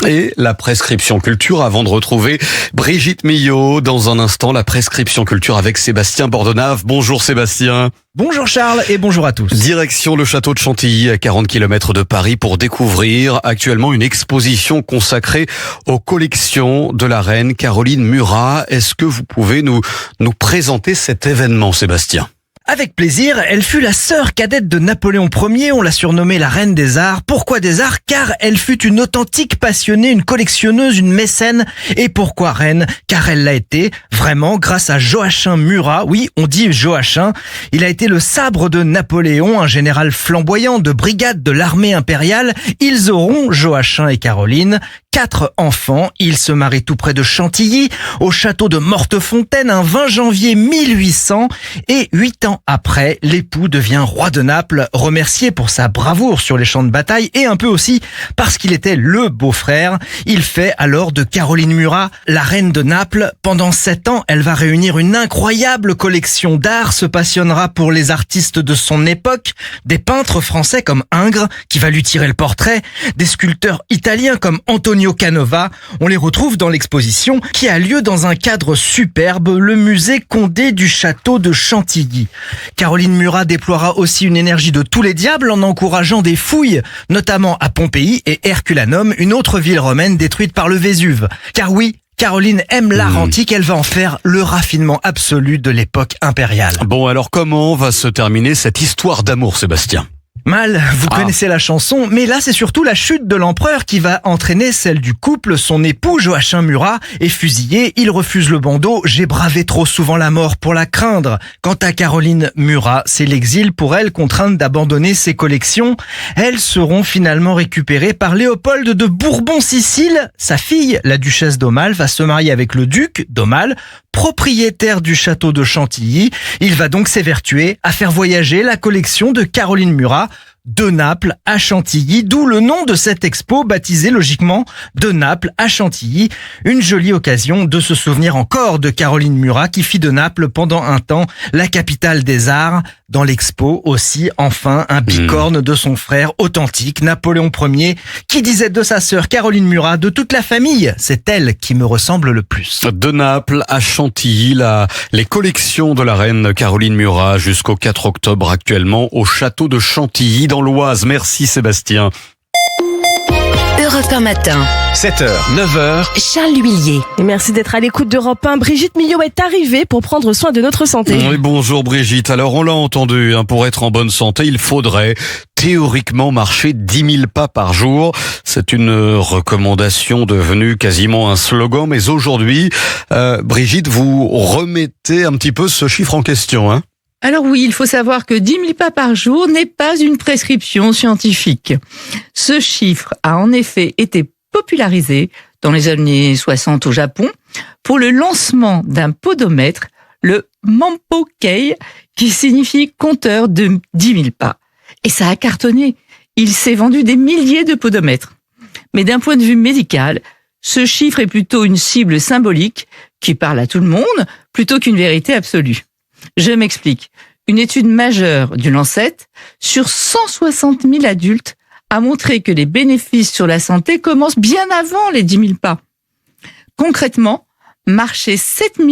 Et la prescription culture, avant de retrouver Brigitte Millot. Dans un instant, la prescription culture avec Sébastien Bordenave. Bonjour Sébastien. Bonjour Charles et bonjour à tous. Direction le château de Chantilly, à 40 km de Paris, pour découvrir actuellement une exposition consacrée aux collections de la reine Caroline Murat. Est-ce que vous pouvez nous présenter cet événement, Sébastien ? Avec plaisir, elle fut la sœur cadette de Napoléon Ier, on l'a surnommée la reine des arts. Pourquoi des arts ? Car elle fut une authentique passionnée, une collectionneuse, une mécène. Et pourquoi reine ? Car elle l'a été, vraiment, grâce à Joachim Murat. Oui, on dit Joachim. Il a été le sabre de Napoléon, un général flamboyant de brigade de l'armée impériale. Ils auront, Joachim et Caroline, 4 enfants. Ils se marient tout près de Chantilly, au château de Mortefontaine, un 20 janvier 1800. Et 8 ans après, l'époux devient roi de Naples, remercié pour sa bravoure sur les champs de bataille et un peu aussi parce qu'il était le beau-frère. Il fait alors de Caroline Murat la reine de Naples. Pendant 7 ans, elle va réunir une incroyable collection d'art, se passionnera pour les artistes de son époque, des peintres français comme Ingres, qui va lui tirer le portrait, des sculpteurs italiens comme Antonio Canova. On les retrouve dans l'exposition qui a lieu dans un cadre superbe, le musée Condé du château de Chantilly. Caroline Murat déploiera aussi une énergie de tous les diables en encourageant des fouilles, notamment à Pompéi et Herculanum, une autre ville romaine détruite par le Vésuve. Car oui, Caroline aime l'art antique, elle va en faire le raffinement absolu de l'époque impériale. Bon, alors comment va se terminer cette histoire d'amour, Sébastien ? Mal, vous connaissez la chanson, mais là c'est surtout la chute de l'empereur qui va entraîner celle du couple. Son époux Joachim Murat est fusillé, il refuse le bandeau. J'ai bravé trop souvent la mort pour la craindre. Quant à Caroline Murat, c'est l'exil pour elle, contrainte d'abandonner ses collections. Elles seront finalement récupérées par Léopold de Bourbon-Sicile. Sa fille, la duchesse d'Aumale, va se marier avec le duc d'Aumale, propriétaire du château de Chantilly. Il va donc s'évertuer à faire voyager la collection de Caroline Murat de Naples à Chantilly, d'où le nom de cette expo baptisée logiquement de Naples à Chantilly. Une jolie occasion de se souvenir encore de Caroline Murat qui fit de Naples pendant un temps la capitale des arts. Dans l'expo aussi, enfin, un bicorne de son frère authentique, Napoléon Ier, qui disait de sa sœur Caroline Murat: de toute la famille, c'est elle qui me ressemble le plus. De Naples à Chantilly, les collections de la reine Caroline Murat jusqu'au 4 octobre actuellement au château de Chantilly dans l'Oise. Merci Sébastien. Europe 1 matin. 7h, 9h. Charles Huillier. Et merci d'être à l'écoute d'Europe 1. Brigitte Millot est arrivée pour prendre soin de notre santé. Oui, bonjour Brigitte. Alors on l'a entendu, pour être en bonne santé, il faudrait théoriquement marcher 10 000 pas par jour. C'est une recommandation devenue quasiment un slogan. Mais aujourd'hui, Brigitte, vous remettez un petit peu ce chiffre en question, Alors oui, il faut savoir que 10 000 pas par jour n'est pas une prescription scientifique. Ce chiffre a en effet été popularisé dans les années 60 au Japon pour le lancement d'un podomètre, le Mampokei, qui signifie compteur de 10 000 pas. Et ça a cartonné. Il s'est vendu des milliers de podomètres. Mais d'un point de vue médical, ce chiffre est plutôt une cible symbolique qui parle à tout le monde plutôt qu'une vérité absolue. Je m'explique. Une étude majeure du Lancet sur 160 000 adultes a montré que les bénéfices sur la santé commencent bien avant les 10 000 pas. Concrètement, marcher 7 000